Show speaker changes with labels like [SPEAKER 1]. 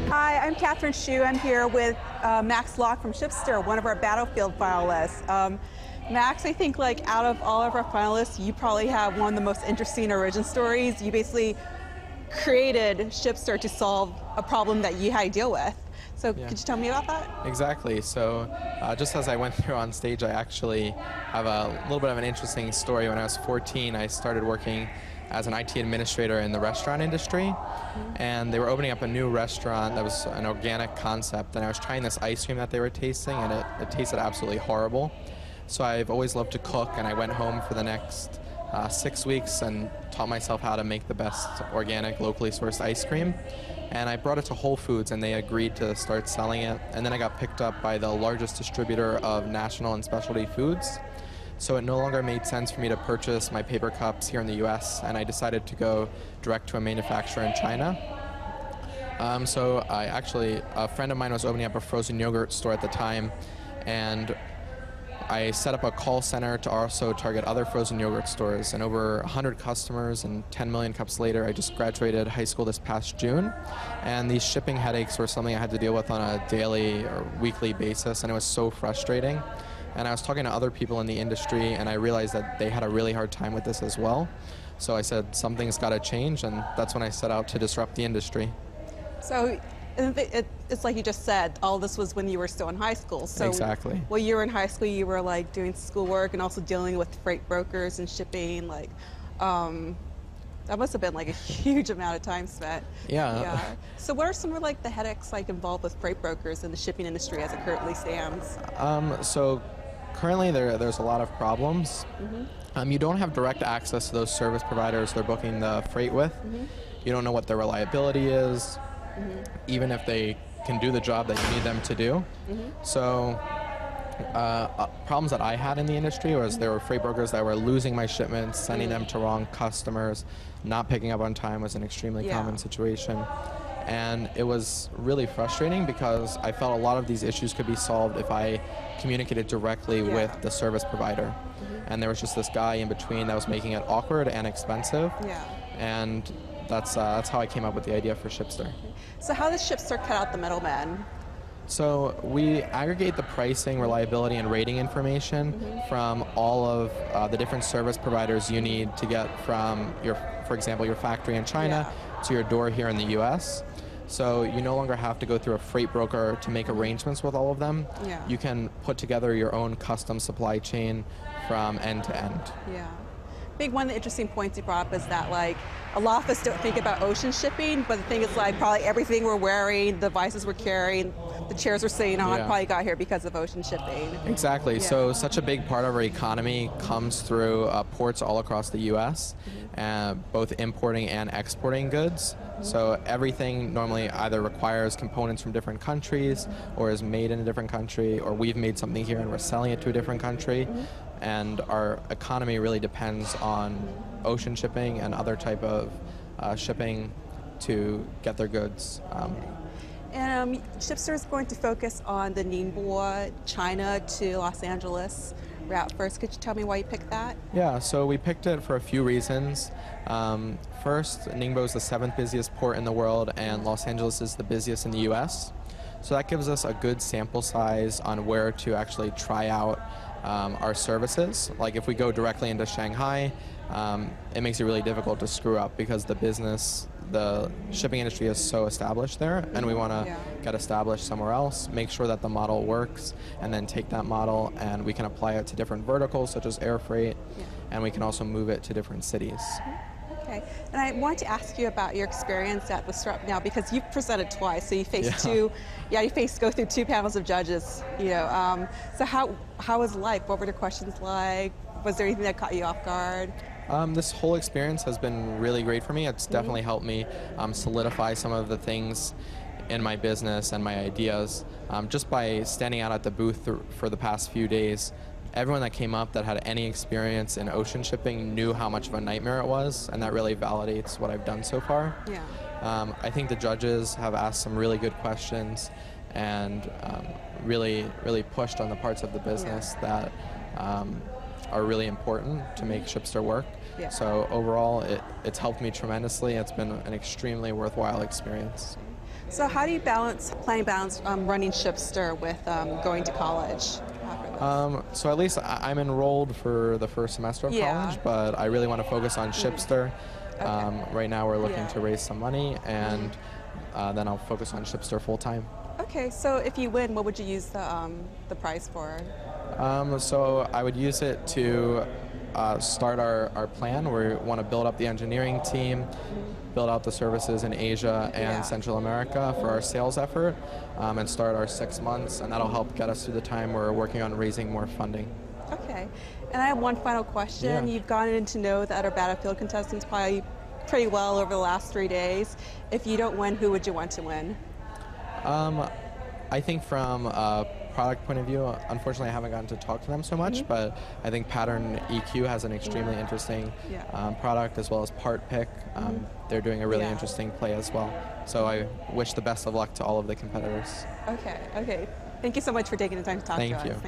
[SPEAKER 1] Hi, I'm Catherine Chu. I'm here with Max Locke from Shipstr, one of our Battlefield finalists. Max, I think like out of all of our finalists, you probably have one of the most interesting origin stories. You basically created Shipstr to solve a problem that you had to deal with. So could you tell me about that?
[SPEAKER 2] Exactly. So just as I went through on stage, I actually have a little bit of an interesting story. When I was 14, I started working as an IT administrator in the restaurant industry, and they were opening up a new restaurant that was an organic concept, and I was trying this ice cream that they were tasting, and it tasted absolutely horrible. So I've always loved to cook, and I went home for the next 6 weeks and taught myself how to make the best organic, locally sourced ice cream. And I brought it to Whole Foods, and they agreed to start selling it. And then I got picked up by the largest distributor of national and specialty foods. So it no longer made sense for me to purchase my paper cups here in the US, and I decided to go direct to a manufacturer in China. So a friend of mine was opening up a frozen yogurt store at the time, and I set up a call center to also target other frozen yogurt stores, and over 100 customers and 10 million cups later, I just graduated high school this past June, and these shipping headaches were something I had to deal with on a daily or weekly basis, and it was so frustrating. And I was talking to other people in the industry, and I realized that they had a really hard time with this as well. So I said, something's got to change, and that's when I set out to disrupt the industry.
[SPEAKER 1] So it's like you just said, all this was when you were still in high school. So
[SPEAKER 2] exactly.
[SPEAKER 1] While you were in high school, you were like doing schoolwork and also dealing with freight brokers and shipping. Like, that must have been like a huge amount of time spent.
[SPEAKER 2] Yeah.
[SPEAKER 1] So what are some of like the headaches like involved with freight brokers in the shipping industry as it currently stands?
[SPEAKER 2] So currently there's a lot of problems. You don't have direct access to those service providers they're booking the freight with. You don't know what their reliability is, even if they can do the job that you need them to do. So problems that I had in the industry was there were freight brokers that were losing my shipments, sending them to wrong customers, not picking up on time was an extremely common situation. And it was really frustrating because I felt a lot of these issues could be solved if I communicated directly with the service provider. And there was just this guy in between that was making it awkward and expensive. And that's how I came up with the idea for Shipstr.
[SPEAKER 1] So how does Shipstr cut out the middleman?
[SPEAKER 2] So we aggregate the pricing, reliability, and rating information from all of the different service providers you need to get from for example, your factory in China to your door here in the US. So you no longer have to go through a freight broker to make arrangements with all of them. You can put together your own custom supply chain from end to end.
[SPEAKER 1] I think one of the interesting points you brought up is that like a lot of us don't think about ocean shipping, but the thing is like probably everything we're wearing, the devices we're carrying, the chairs we're sitting on probably got here because of ocean shipping.
[SPEAKER 2] Exactly. So such a big part of our economy comes through ports all across the US, both importing and exporting goods. So everything normally either requires components from different countries or is made in a different country, or we've made something here and we're selling it to a different country. And our economy really depends on ocean shipping and other type of shipping to get their goods.
[SPEAKER 1] And Shipstr is going to focus on the Ningbo, China to Los Angeles route first. Could you tell me why you picked that?
[SPEAKER 2] Yeah, so we picked it for a few reasons. First, Ningbo is the 7th busiest port in the world, and Los Angeles is the busiest in the US. So that gives us a good sample size on where to actually try out our services. Like if we go directly into Shanghai, it makes it really difficult to screw up because the shipping industry is so established there, and we want to get established somewhere else, make sure that the model works, and then take that model and we can apply it to different verticals such as air freight, and we can also move it to different cities.
[SPEAKER 1] Okay, and I want to ask you about your experience at Disrupt now, because you've presented twice, so you faced go through 2 panels of judges. So how was life? What were the questions like? Was there anything that caught you off guard?
[SPEAKER 2] This whole experience has been really great for me. It's definitely helped me solidify some of the things in my business and my ideas. Just by standing out at the booth for the past few days, everyone that came up that had any experience in ocean shipping knew how much of a nightmare it was, and that really validates what I've done so far. I think the judges have asked some really good questions and really pushed on the parts of the business that are really important to make Shipstr work.
[SPEAKER 1] Yeah.
[SPEAKER 2] So overall, it's helped me tremendously. It's been an extremely worthwhile experience.
[SPEAKER 1] So how do you balance running Shipstr with going to college after this?
[SPEAKER 2] So at least I'm enrolled for the first semester of college, but I really want to focus on Shipstr. Right now we're looking to raise some money, and then I'll focus on Shipstr full time.
[SPEAKER 1] Okay, so if you win, what would you use the prize for?
[SPEAKER 2] So I would use it to start our plan. We want to build up the engineering team, build out the services in Asia and Central America for our sales effort, and start our 6 months, and that'll help get us through the time we're working on raising more funding.
[SPEAKER 1] Okay, and I have one final question.
[SPEAKER 2] Yeah.
[SPEAKER 1] You've gotten to know the other Battlefield contestants probably pretty well over the last 3 days. If you don't win, who would you want to win?
[SPEAKER 2] I think from a product point of view, unfortunately I haven't gotten to talk to them so much, but I think Pattern EQ has an extremely interesting product, as well as Part Pick. They're doing a really interesting play as well. So I wish the best of luck to all of the competitors.
[SPEAKER 1] Okay. Thank you so much for taking the time to talk to us.
[SPEAKER 2] Thank you.